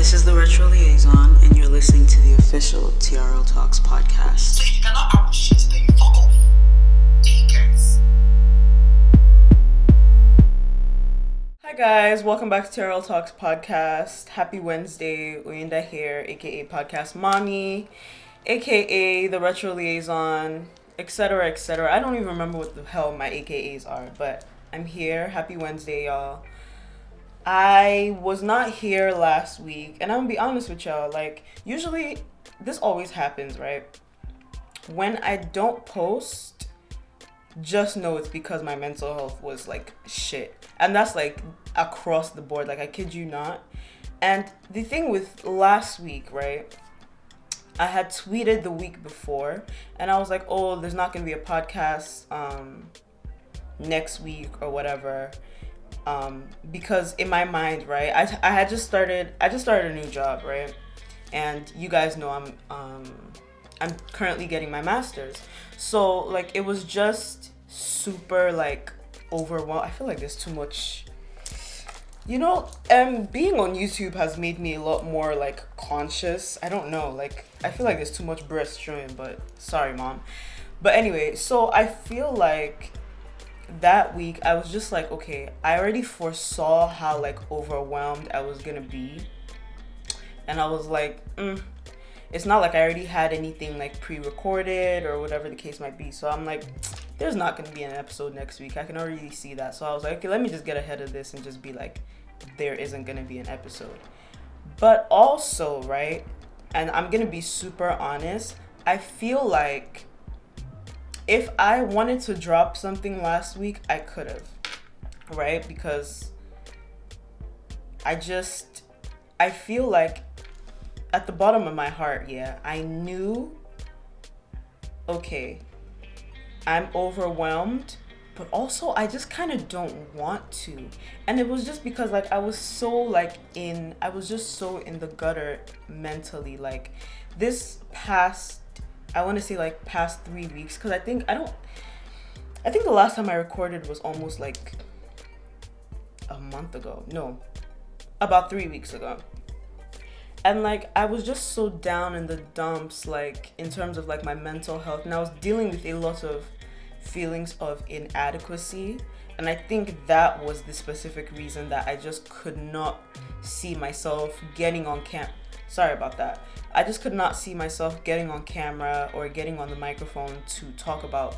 This is the Retro Liaison, and you're listening to the official TRL Talks podcast. So if you cannot appreciate, then you fuck off. Dickheads. Hi guys, welcome back to TRL Talks podcast. Happy Wednesday, Oyinda here, aka Podcast Mommy, aka the Retro Liaison, etc., etc. I don't even remember what the hell my AKAs are, but I'm here. Happy Wednesday, y'all. I was not here last week, and I'm gonna be honest with y'all, like, usually this always happens, right? When I don't post, just know it's because my mental health was like shit. And that's like across the board, like I kid you not. And the thing with last week, right? I had tweeted the week before, and I was like, oh, there's not gonna be a podcast next week or whatever. Because in my mind, right, I just started a new job, right? And you guys know I'm currently getting my master's. So like it was just super like overwhelmed. I feel like there's too much, being on YouTube has made me a lot more like conscious. I don't know, like I feel like there's too much breast showing, but sorry mom. But anyway, so I feel like that week I was just like, okay, I already foresaw how like overwhelmed I was gonna be, and I was like, it's not like I already had anything like pre-recorded or whatever the case might be. So I'm like, there's not gonna be an episode next week. I can already see that. So I was like, okay, let me just get ahead of this and just be like, there isn't gonna be an episode. But also, right, and I'm gonna be super honest, I feel like if I wanted to drop something last week, I could have, right? Because I feel like at the bottom of my heart, yeah, I knew, okay, I'm overwhelmed, but also I just kind of don't want to. And it was just because like I was just so in the gutter mentally, like this past, I want to say like past 3 weeks, because I think the last time I recorded was almost like a month ago. No, about 3 weeks ago. And like I was just so down in the dumps, like in terms of like my mental health, and I was dealing with a lot of feelings of inadequacy. And I think that was the specific reason that I just could not see myself getting on Sorry about that. I just could not see myself getting on camera or getting on the microphone to talk about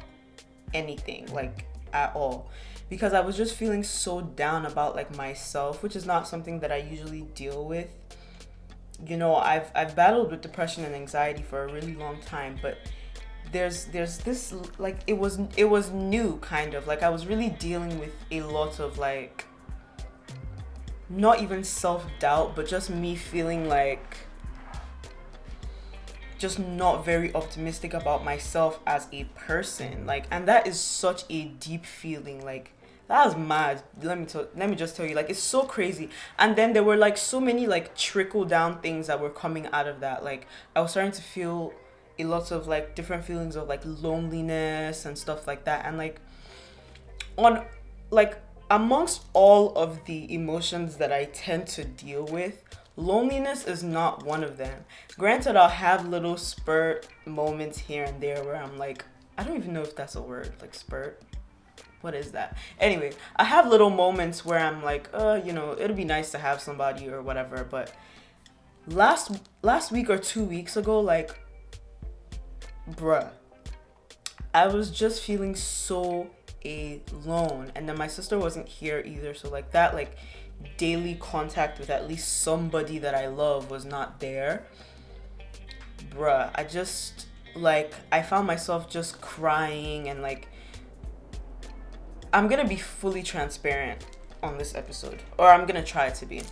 anything, like at all, because I was just feeling so down about like myself, which is not something that I usually deal with. I've battled with depression and anxiety for a really long time, but there's this like it was new, kind of like I was really dealing with a lot of like not even self-doubt, but just me feeling like just not very optimistic about myself as a person, like, and that is such a deep feeling. Like that was mad. Let me just tell you, like, it's so crazy. And then there were like so many like trickle down things that were coming out of that. Like I was starting to feel a lot of like different feelings of like loneliness and stuff like that, and like on like amongst all of the emotions that I tend to deal with, loneliness is not one of them. Granted, I'll have little spurt moments here and there where I'm like, I don't even know if that's a word, like spurt. What is that? Anyway, I have little moments where I'm like, it'll be nice to have somebody or whatever. But last week or 2 weeks ago, like, bruh, I was just feeling so alone. And then my sister wasn't here either. So like that, like, daily contact with at least somebody that I love was not there. Bruh, I just, like, I found myself just crying, and like, I'm gonna be fully transparent on this episode, or I'm gonna try to be.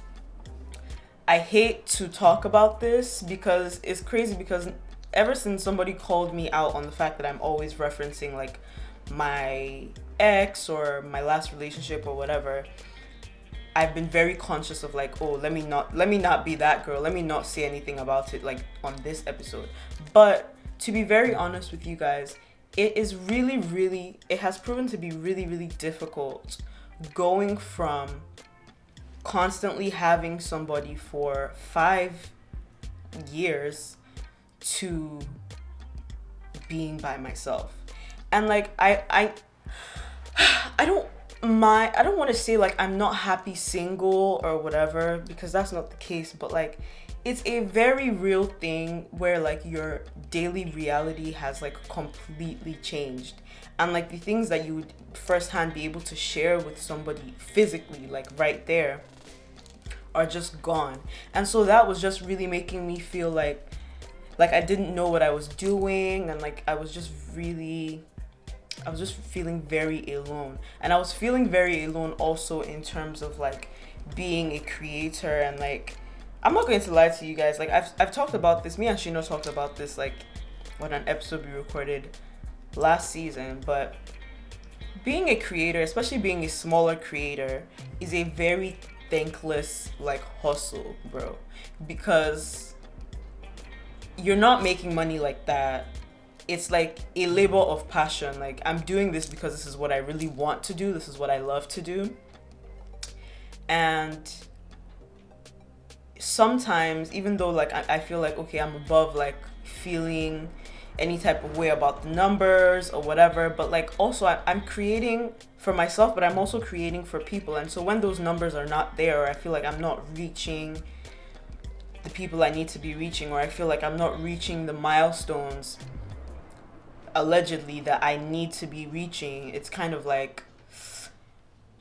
I hate to talk about this because it's crazy, because ever since somebody called me out on the fact that I'm always referencing like my ex or my last relationship or whatever, I've been very conscious of like, oh, let me not be that girl. Let me not say anything about it like on this episode. But to be very honest with you guys, it has proven to be really, really difficult going from constantly having somebody for 5 years to being by myself. And like I don't I don't want to say like I'm not happy single or whatever, because that's not the case, but like it's a very real thing where like your daily reality has like completely changed, and like the things that you would firsthand be able to share with somebody physically, like right there, are just gone. And so that was just really making me feel like I didn't know what I was doing, and like I was just feeling very alone. And I was feeling very alone also in terms of like being a creator. And like, I'm not going to lie to you guys, like I've talked about this, me and Shino talked about this like on an episode we recorded last season, but being a creator, especially being a smaller creator, is a very thankless like hustle, bro, because you're not making money like that. It's like a labor of passion. Like, I'm doing this because this is what I really want to do. This is what I love to do. And sometimes, even though like I feel like, okay, I'm above like feeling any type of way about the numbers or whatever, but like also I'm creating for myself, but I'm also creating for people. And so when those numbers are not there, or I feel like I'm not reaching the people I need to be reaching, or I feel like I'm not reaching the milestones allegedly that I need to be reaching, it's kind of like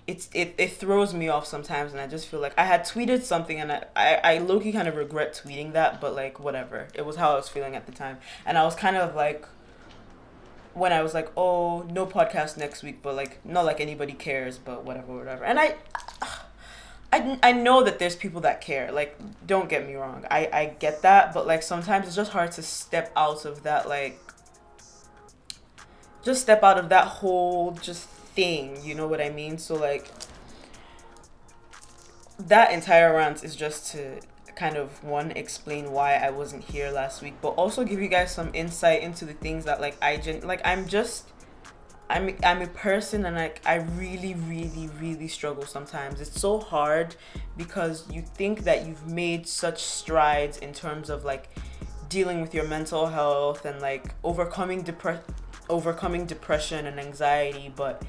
it throws me off sometimes. And I just feel like I had tweeted something, and I low-key kind of regret tweeting that, but like whatever, it was how I was feeling at the time. And I was kind of like, when I was like, oh, no podcast next week, but like not like anybody cares, but whatever. And I know that there's people that care, like, don't get me wrong, I get that, but like sometimes it's just hard to step out of that, like just step out of that whole just thing, you know what I mean? So like that entire rant is just to kind of, one, explain why I wasn't here last week, but also give you guys some insight into the things that like I'm a person, and like I really struggle sometimes. It's so hard because you think that you've made such strides in terms of like dealing with your mental health and like overcoming depression and anxiety, but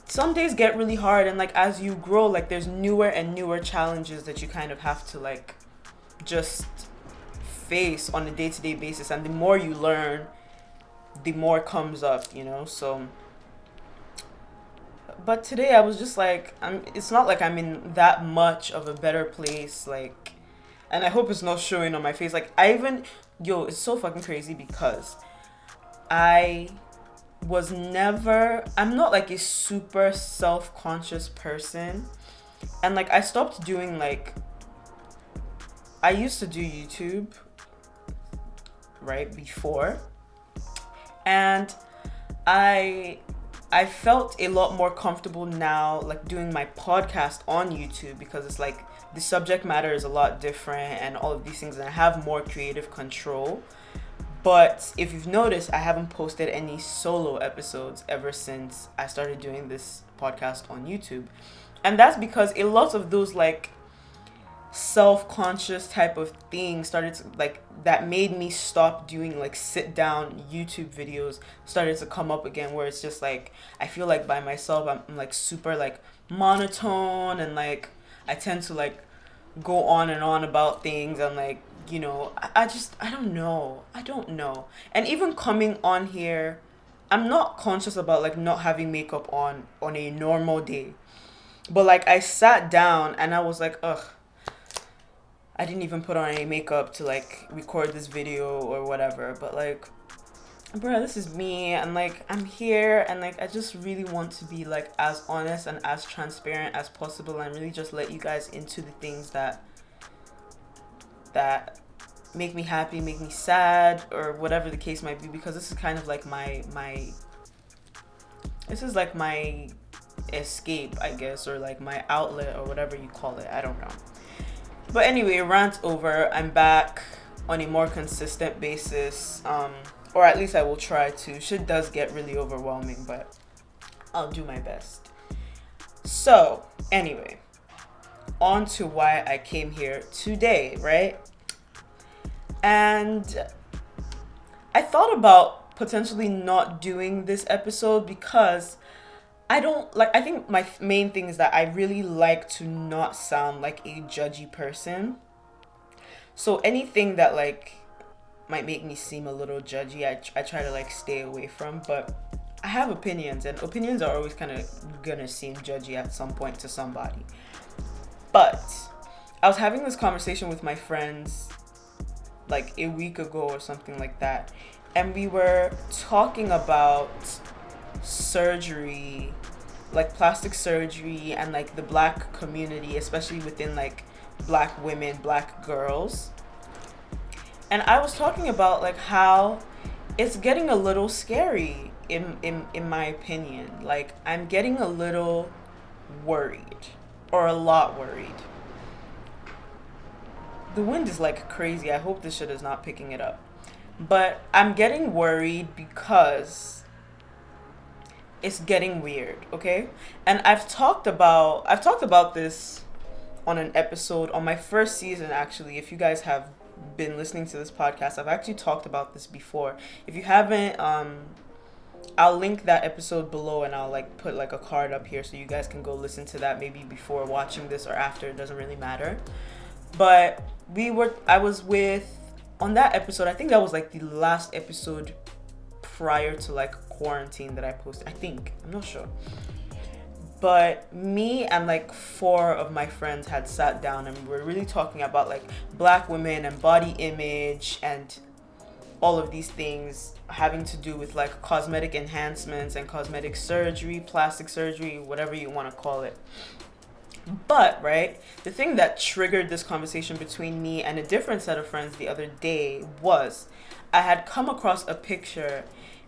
some days get really hard. And like as you grow, like there's newer and newer challenges that you kind of have to like just face on a day-to-day basis, and the more you learn, the more comes up, you know. So but today I was just like, it's not like I'm in that much of a better place, like, and I hope it's not showing on my face. Like it's so fucking crazy because I'm not like a super self-conscious person, and like I stopped doing, like, I used to do YouTube right before, and I felt a lot more comfortable now like doing my podcast on YouTube, because it's like the subject matter is a lot different and all of these things, and I have more creative control. But if you've noticed, I haven't posted any solo episodes ever since I started doing this podcast on YouTube. And that's because a lot of those like self-conscious type of things started to, like, that made me stop doing like sit down YouTube videos, started to come up again, where it's just like I feel like by myself I'm like super like monotone, and like I tend to like go on and on about things, and like, you know, I don't know. And even coming on here, I'm not conscious about like not having makeup on a normal day, but like I sat down and I was like, ugh, I didn't even put on any makeup to like record this video or whatever. But like, bro, this is me, and like I'm here, and like I just really want to be like as honest and as transparent as possible, and really just let you guys into the things that make me happy, make me sad, or whatever the case might be, because this is kind of like my escape, I guess, or like my outlet, or whatever you call it. I don't know. But anyway, rant over. I'm back on a more consistent basis, or at least I will try to. Shit does get really overwhelming, but I'll do my best. So anyway, on to why I came here today, right? And I thought about potentially not doing this episode because I think my main thing is that I really like to not sound like a judgy person. So anything that like might make me seem a little judgy, I try to like stay away from. But I have opinions, and opinions are always kind of gonna seem judgy at some point to somebody. But I was having this conversation with my friends like a week ago or something like that, and we were talking about surgery, like plastic surgery, and like the black community, especially within like black women, black girls. And I was talking about like how it's getting a little scary in my opinion. Like I'm getting a little worried, or a lot worried. The wind is like crazy. I hope this shit is not picking it up. But I'm getting worried because it's getting weird, okay? And I've talked about this on an episode on my first season actually. If you guys have been listening to this podcast, I've actually talked about this before. If you haven't, I'll link that episode below, and I'll like put like a card up here so you guys can go listen to that maybe before watching this or after, it doesn't really matter. But I was with, on that episode, I think that was like the last episode prior to like quarantine that I posted. I think, I'm not sure. But me and like 4 of my friends had sat down, and we were really talking about like black women and body image and all of these things having to do with like cosmetic enhancements and cosmetic surgery, plastic surgery, whatever you want to call it. But, right, the thing that triggered this conversation between me and a different set of friends the other day was I had come across a picture,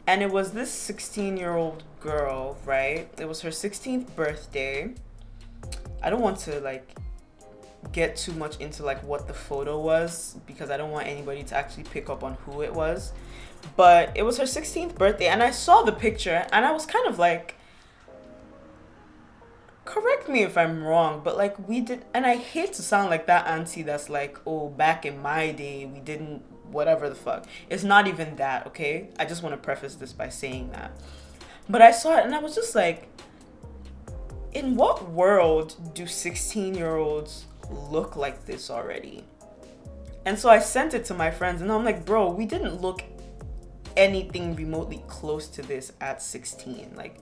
and it was this 16-year-old girl, right? It was her 16th birthday. I don't want to like get too much into like what the photo was because I don't want anybody to actually pick up on who it was. But it was her 16th birthday, and I saw the picture and I was kind of like, correct me if I'm wrong, but like we did, and I hate to sound like that auntie that's like, oh, back in my day we didn't, whatever the fuck. It's not even that, okay? I just want to preface this by saying that. But I saw it and I was just like, in what world do 16-year-olds look like this already? And so I sent it to my friends, and I'm like, bro, we didn't look anything remotely close to this at 16. Like,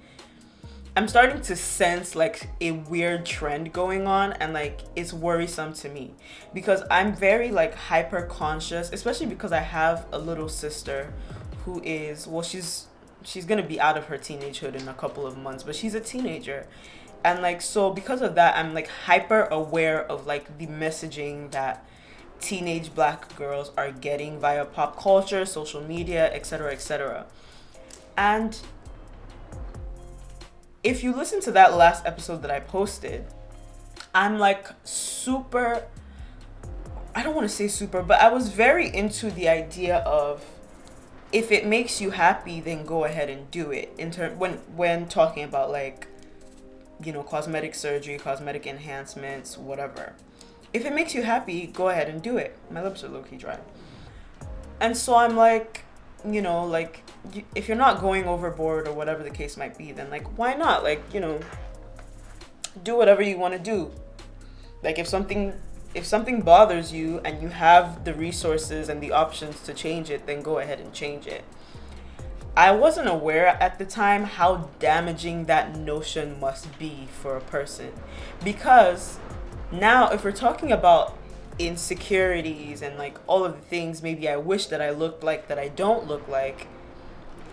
I'm starting to sense like a weird trend going on, and like it's worrisome to me because I'm very like hyper conscious, especially because I have a little sister who is, well, she's gonna be out of her teenagehood in a couple of months, but she's a teenager. And like, so because of that, I'm like hyper aware of like the messaging that teenage black girls are getting via pop culture, social media, etc., etc. And if you listen to that last episode that I posted, I'm like super, I don't want to say super, but I was very into the idea of if it makes you happy, then go ahead and do it. When talking about like, you know, cosmetic surgery, cosmetic enhancements, whatever. If it makes you happy, go ahead and do it. My lips are low-key dry. And so I'm like, you know, like, if you're not going overboard or whatever the case might be, then like, why not? Like, you know, do whatever you want to do. Like, if something bothers you and you have the resources and the options to change it, then go ahead and change it. I wasn't aware at the time how damaging that notion must be for a person, because now if we're talking about insecurities and like all of the things maybe I wish that I looked like that I don't look like,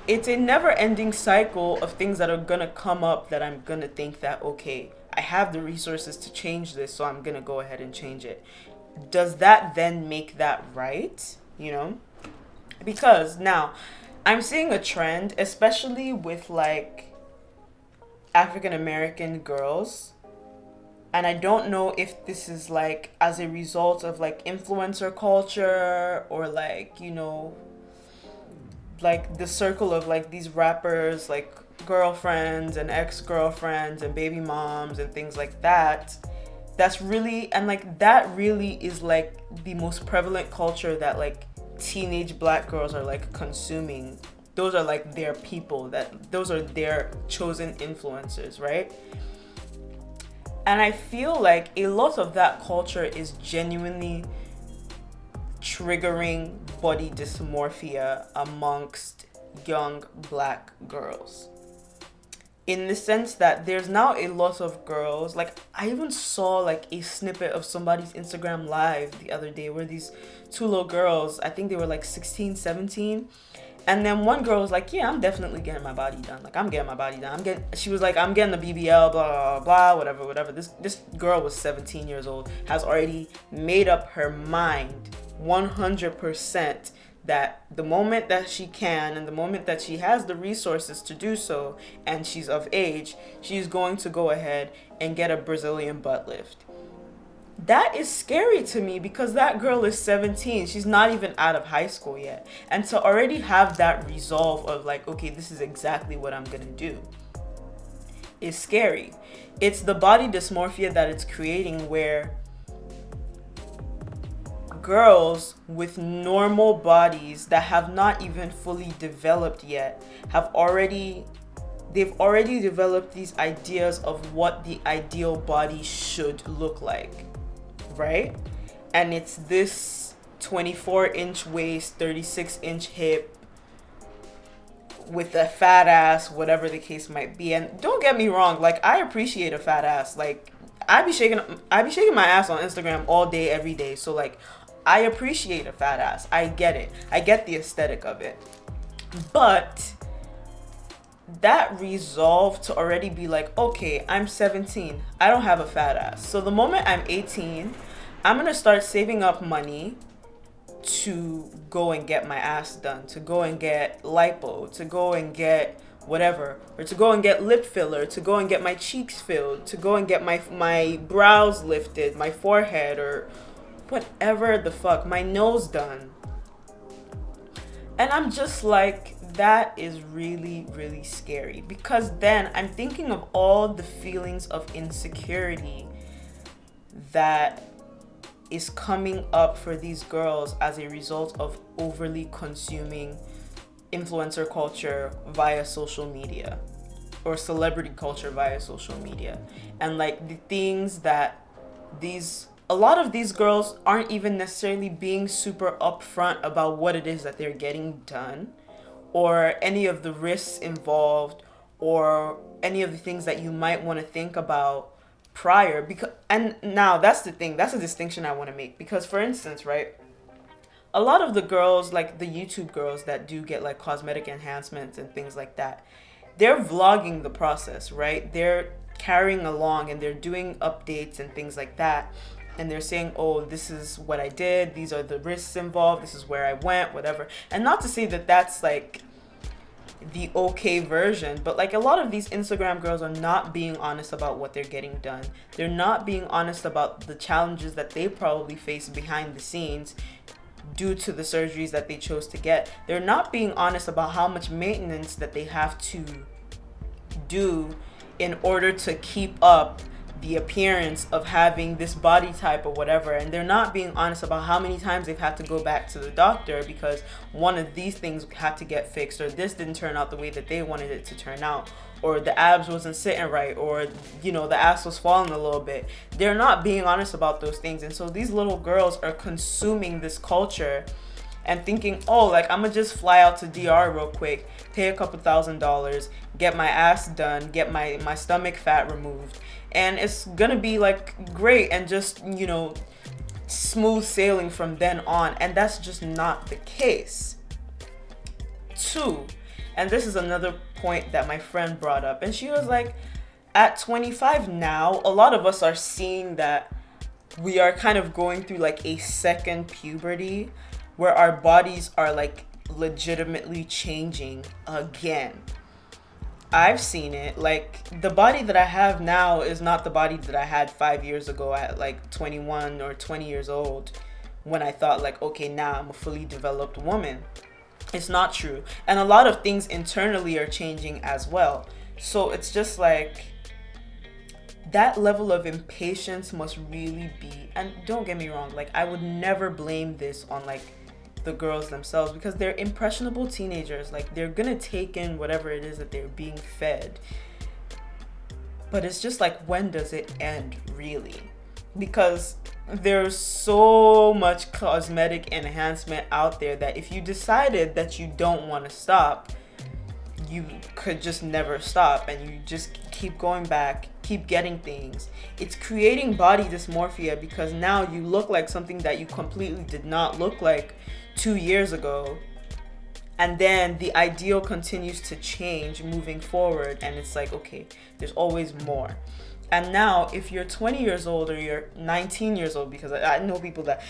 it's a never-ending cycle of things that are gonna come up that I'm gonna think that, okay, I have the resources to change this, so I'm gonna go ahead and change it. Does that then make that right? You know? Because now I'm seeing a trend, especially with like African American girls. And I don't know if this is like as a result of like influencer culture or like, you know, like the circle of like these rappers, like girlfriends and ex-girlfriends and baby moms and things like that. That's really, and like that really is like the most prevalent culture that like teenage black girls are like consuming. Those are like their people, that those are their chosen influencers, right? And I feel like a lot of that culture is genuinely triggering body dysmorphia amongst young black girls. In the sense that there's now a lot of girls, like I even saw like a snippet of somebody's Instagram live the other day where these two little girls, I think they were like 16, 17. And then one girl was like, yeah, I'm definitely getting my body done. Like, I'm getting my body done. She was like, I'm getting the BBL, blah, blah, blah, whatever. This girl was 17 years old, has already made up her mind 100% that the moment that she can and the moment that she has the resources to do so and she's of age, she's going to go ahead and get a Brazilian butt lift. That is scary to me because that girl is 17. She's not even out of high school yet. And to already have that resolve of like, okay, this is exactly what I'm gonna do is scary. It's the body dysmorphia that it's creating where girls with normal bodies that have not even fully developed yet they've already developed these ideas of what the ideal body should look like, right? And it's this 24-inch waist, 36-inch hip with a fat ass, whatever the case might be. And don't get me wrong, like I appreciate a fat ass. Like I be shaking my ass on Instagram all day, every day. So like I appreciate a fat ass. I get it. I get the aesthetic of it. But that resolve to already be like, okay, I'm 17. I don't have a fat ass. So the moment I'm 18, I'm going to start saving up money to go and get my ass done, to go and get lipo, to go and get whatever, or to go and get lip filler, to go and get my cheeks filled, to go and get my brows lifted, my forehead, or whatever the fuck, my nose done. And I'm just like, that is really, really scary, because then I'm thinking of all the feelings of insecurity that is coming up for these girls as a result of overly consuming influencer culture via social media or celebrity culture via social media. And like the things that a lot of these girls aren't even necessarily being super upfront about what it is that they're getting done, or any of the risks involved, or any of the things that you might want to think about prior. Because, and now that's the thing, that's a distinction I want to make, because for instance, right, a lot of the girls, like the YouTube girls that do get like cosmetic enhancements and things like that, they're vlogging the process, right? They're carrying along and they're doing updates and things like that. And they're saying, oh, this is what I did, these are the risks involved, this is where I went, whatever. And not to say that that's like the okay version, but like a lot of these Instagram girls are not being honest about what they're getting done. They're not being honest about the challenges that they probably face behind the scenes due to the surgeries that they chose to get. They're not being honest about how much maintenance that they have to do in order to keep up the appearance of having this body type or whatever. And they're not being honest about how many times they've had to go back to the doctor because one of these things had to get fixed, or this didn't turn out the way that they wanted it to turn out, or the abs wasn't sitting right, or you know, the ass was falling a little bit. They're not being honest about those things. And so these little girls are consuming this culture and thinking, oh, like I'm gonna just fly out to DR real quick, pay a couple $1,000s, get my ass done, get my stomach fat removed, and it's gonna be like great and just, you know, smooth sailing from then on. And that's just not the case. 2, and this is another point that my friend brought up, and she was like, at 25 now, a lot of us are seeing that we are kind of going through like a second puberty where our bodies are like legitimately changing again. I've seen it. Like the body that I have now is not the body that I had 5 years ago at like 21 or 20 years old, when I thought like, okay, now I'm a fully developed woman. It's not true. And a lot of things internally are changing as well. So it's just like, that level of impatience must really be, and don't get me wrong, like I would never blame this on like the girls themselves, because they're impressionable teenagers. Like they're gonna take in whatever it is that they're being fed. But it's just like, when does it end really? Because there's so much cosmetic enhancement out there that if you decided that you don't want to stop, you could just never stop, and you just keep going back, keep getting things. It's creating body dysmorphia, because now you look like something that you completely did not look like 2 years ago. And then the ideal continues to change moving forward, and it's like, okay, there's always more. And now if you're 20 years old or you're 19 years old, because I know people that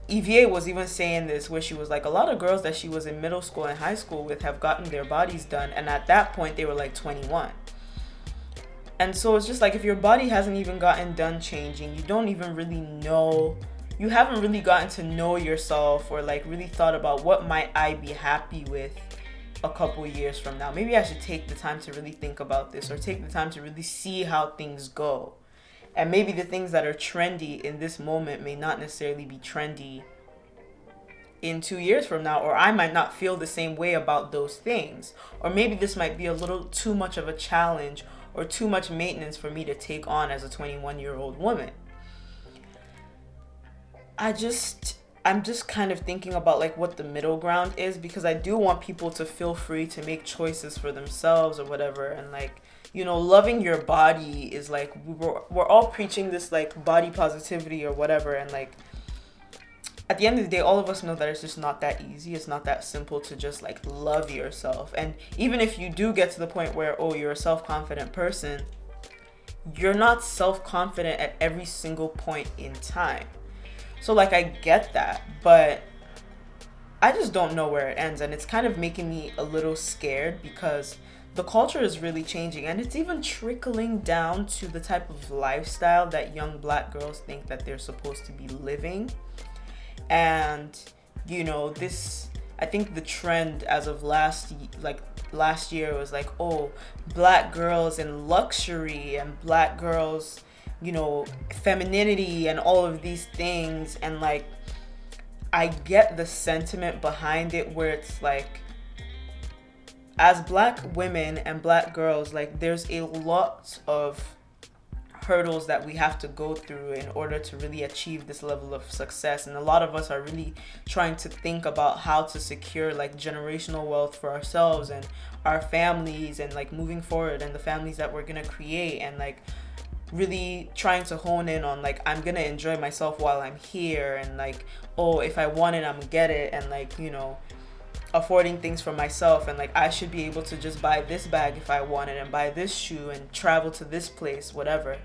EVA was even saying this, where she was like, a lot of girls that she was in middle school and high school with have gotten their bodies done, and at that point they were like 21. And so it's just like, if your body hasn't even gotten done changing, you don't even really know, you haven't really gotten to know yourself, or like really thought about, what might I be happy with a couple years from now? Maybe I should take the time to really think about this, or take the time to really see how things go. And maybe the things that are trendy in this moment may not necessarily be trendy in 2 years from now, or I might not feel the same way about those things. Or maybe this might be a little too much of a challenge, or too much maintenance for me to take on as a 21-year-old woman. I'm just kind of thinking about like what the middle ground is, because I do want people to feel free to make choices for themselves or whatever. And like, you know, loving your body is like, we're all preaching this like body positivity or whatever, and like at the end of the day, all of us know that it's just not that easy. It's not that simple to just like love yourself. And even if you do get to the point where, oh, you're a self-confident person, you're not self-confident at every single point in time. So like, I get that, but I just don't know where it ends. And it's kind of making me a little scared, because the culture is really changing, and it's even trickling down to the type of lifestyle that young Black girls think that they're supposed to be living. And you know, this, I think the trend as of last year was like, oh, Black girls and luxury, and Black girls, you know, femininity and all of these things. And like, I get the sentiment behind it, where it's like, as Black women and Black girls, like there's a lot of hurdles that we have to go through in order to really achieve this level of success. And a lot of us are really trying to think about how to secure like generational wealth for ourselves and our families, and like moving forward, and the families that we're gonna create, and like really trying to hone in on like, I'm gonna enjoy myself while I'm here, and like, oh, if I want it, I'm gonna get it, and like, you know, affording things for myself, and like, I should be able to just buy this bag if I want it, and buy this shoe, and travel to this place, whatever.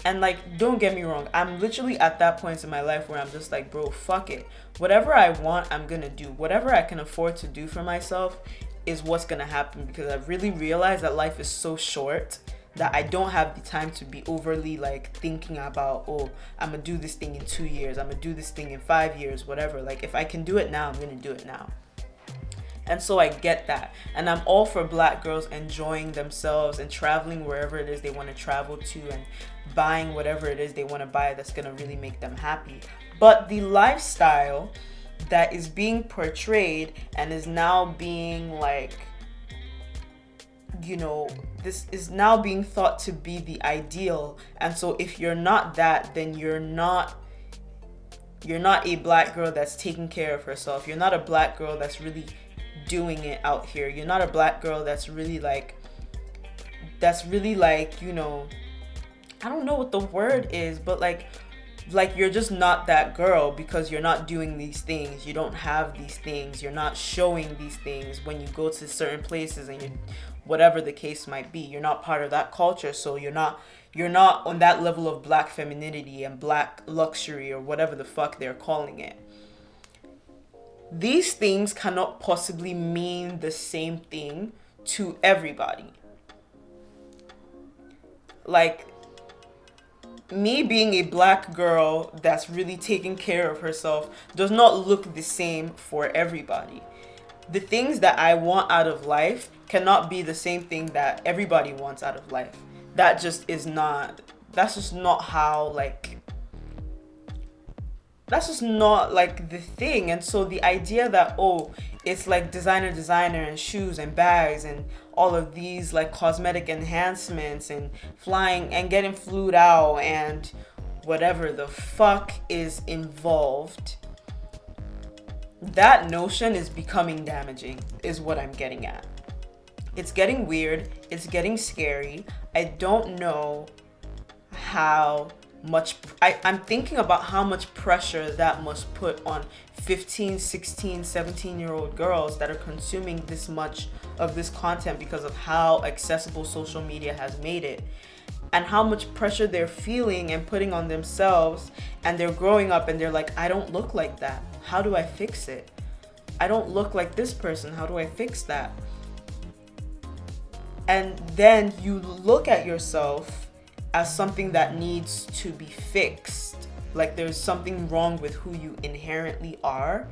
And like, don't get me wrong, I'm literally at that point in my life where I'm just like, bro, fuck it, whatever I want, I'm gonna do. Whatever I can afford to do for myself is what's gonna happen, because I've really realized that life is so short that I don't have the time to be overly like thinking about, oh, I'm gonna do this thing in 2 years, I'm gonna do this thing in 5 years, whatever. Like, if I can do it now, I'm gonna do it now. And so I get that. And I'm all for Black girls enjoying themselves and traveling wherever it is they want to travel to, and buying whatever it is they want to buy that's going to really make them happy. But the lifestyle that is being portrayed and is now being like, you know, this is now being thought to be the ideal. And so if you're not that, then you're not a Black girl that's taking care of herself. You're not a Black girl that's really doing it out here. You're not a Black girl that's really like, you know, I don't know what the word is, but like you're just not that girl, because you're not doing these things. You don't have these things. You're not showing these things when you go to certain places, and you, whatever the case might be, you're not part of that culture. So you're not on that level of Black femininity and Black luxury, or whatever the fuck they're calling it. These things cannot possibly mean the same thing to everybody. Like, me being a Black girl that's really taking care of herself does not look the same for everybody. The things that I want out of life cannot be the same thing that everybody wants out of life. That just is not that's just not how, like, that's just not like the thing. And so the idea that, oh, it's like designer and shoes and bags and all of these like cosmetic enhancements and flying and getting flued out and whatever the fuck is involved, that notion is becoming damaging, is what I'm getting at. It's getting weird, it's getting scary. I don't know how much I'm thinking about how much pressure that must put on 15, 16, 17-year-old girls that are consuming this much of this content because of how accessible social media has made it, and how much pressure they're feeling and putting on themselves. And they're growing up and they're like, I don't look like that. How do I fix it? I don't look like this person. How do I fix that? And then you look at yourself as something that needs to be fixed. Like there's something wrong with who you inherently are.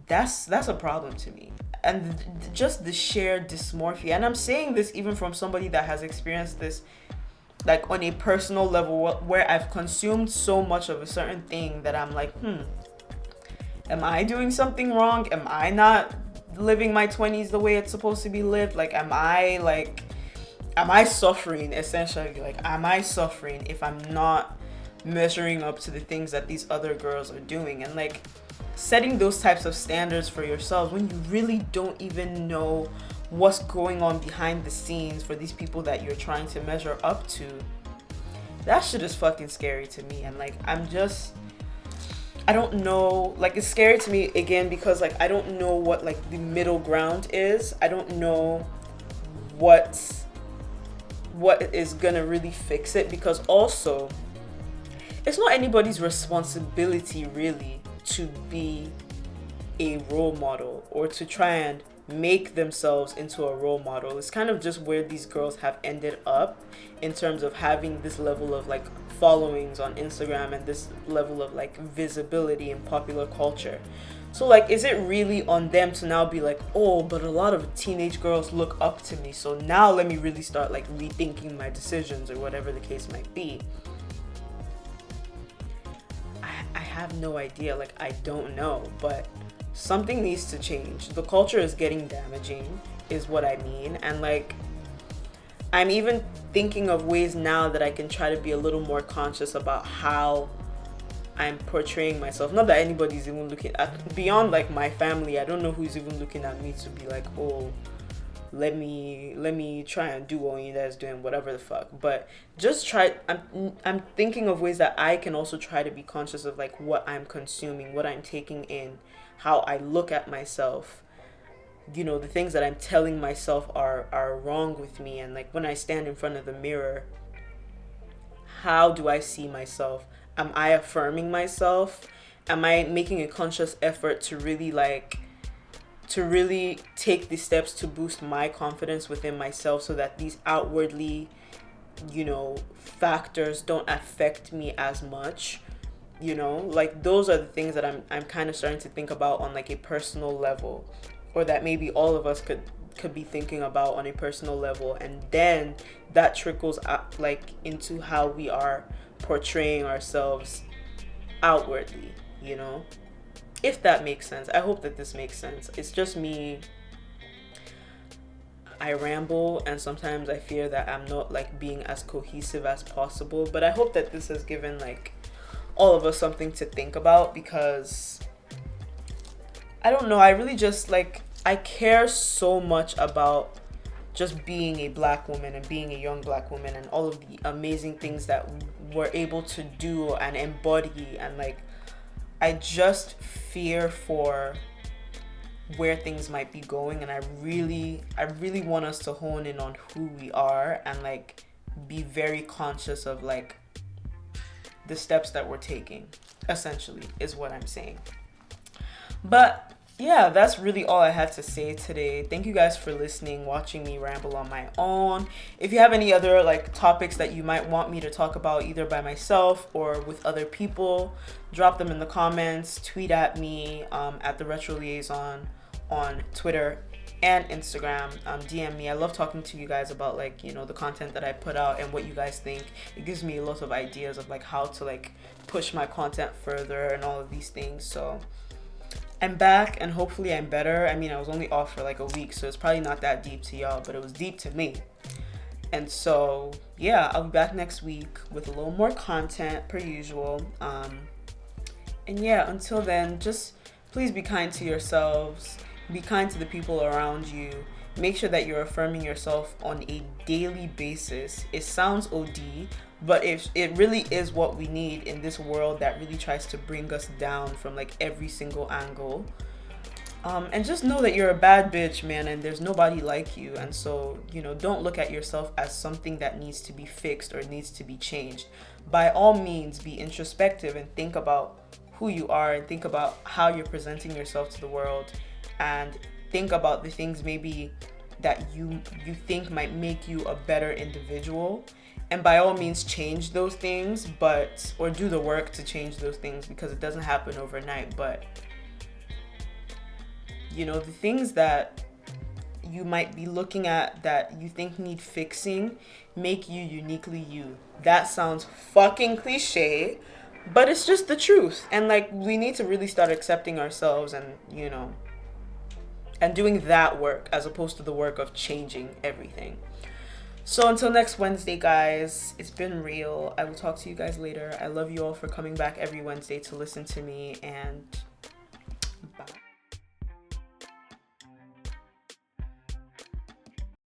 That's a problem to me. And just the shared dysmorphia. And I'm saying this even from somebody that has experienced this like on a personal level, where I've consumed so much of a certain thing that I'm like, am I doing something wrong? Am I not living my 20s the way it's supposed to be lived? Like, am I suffering, essentially? Like, am I suffering if I'm not measuring up to the things that these other girls are doing? And like setting those types of standards for yourselves when you really don't even know what's going on behind the scenes for these people that you're trying to measure up to, that shit is fucking scary to me. And like, I don't know, like it's scary to me again because like I don't know what like the middle ground is. I don't know what is gonna really fix it, because also it's not anybody's responsibility really to be a role model or to try and make themselves into a role model. It's kind of just where these girls have ended up in terms of having this level of like followings on Instagram and this level of like visibility in popular culture. So like, is it really on them to now be like, oh, but a lot of teenage girls look up to me, so now let me really start like rethinking my decisions, or whatever the case might be? I have no idea. Like, I don't know, but something needs to change. The culture is getting damaging, is what I mean. And like, I'm even thinking of ways now that I can try to be a little more conscious about how I'm portraying myself. Not that anybody's even looking at, beyond like my family, I don't know who's even looking at me to be like, oh, let me try and do what Oyinda is doing, whatever the fuck. But just try, I'm thinking of ways that I can also try to be conscious of like what I'm consuming, what I'm taking in, how I look at myself, you know, the things that I'm telling myself are wrong with me. And like when I stand in front of the mirror, how do I see myself? Am I affirming myself? Am I making a conscious effort to really take the steps to boost my confidence within myself, so that these outwardly, you know, factors don't affect me as much? You know, like those are the things that I'm kind of starting to think about on like a personal level, or that maybe all of us could be thinking about on a personal level, and then that trickles out like into how we are portraying ourselves outwardly, you know, if that makes sense. I hope that this makes sense. It's just me. I ramble, and sometimes I fear that I'm not like being as cohesive as possible, but I hope that this has given like all of us something to think about, because I don't know, I really just like, I care so much about just being a black woman and being a young black woman and all of the amazing things that we're able to do and embody. And like, I just fear for where things might be going, and I really want us to hone in on who we are and like be very conscious of like the steps that we're taking, essentially, is what I'm saying. But yeah, that's really all I had to say today. Thank you guys for listening, watching me ramble on my own. If you have any other like topics that you might want me to talk about, either by myself or with other people, drop them in the comments. Tweet at me at the Retro Liaison on Twitter and Instagram. DM me. I love talking to you guys about like, you know, the content that I put out and what you guys think. It gives me a lot of ideas of like how to like push my content further and all of these things. So I'm back and hopefully I'm better. I mean, I was only off for like a week, so it's probably not that deep to y'all, but it was deep to me. And so, yeah, I'll be back next week with a little more content per usual. And yeah, until then, just please be kind to yourselves. Be kind to the people around you. Make sure that you're affirming yourself on a daily basis. It sounds OD, but it really is what we need in this world that really tries to bring us down from like every single angle. And just know that you're a bad bitch, man, and there's nobody like you. And so, you know, don't look at yourself as something that needs to be fixed or needs to be changed. By all means, be introspective and think about who you are and think about how you're presenting yourself to the world, and think about the things maybe that you think might make you a better individual. And by all means, change those things, or do the work to change those things, because it doesn't happen overnight. But you know, the things that you might be looking at that you think need fixing make you uniquely you. That sounds fucking cliche, but it's just the truth. And like, we need to really start accepting ourselves and, you know, and doing that work as opposed to the work of changing everything. So until next Wednesday, guys, it's been real. I will talk to you guys later. I love you all for coming back every Wednesday to listen to me, and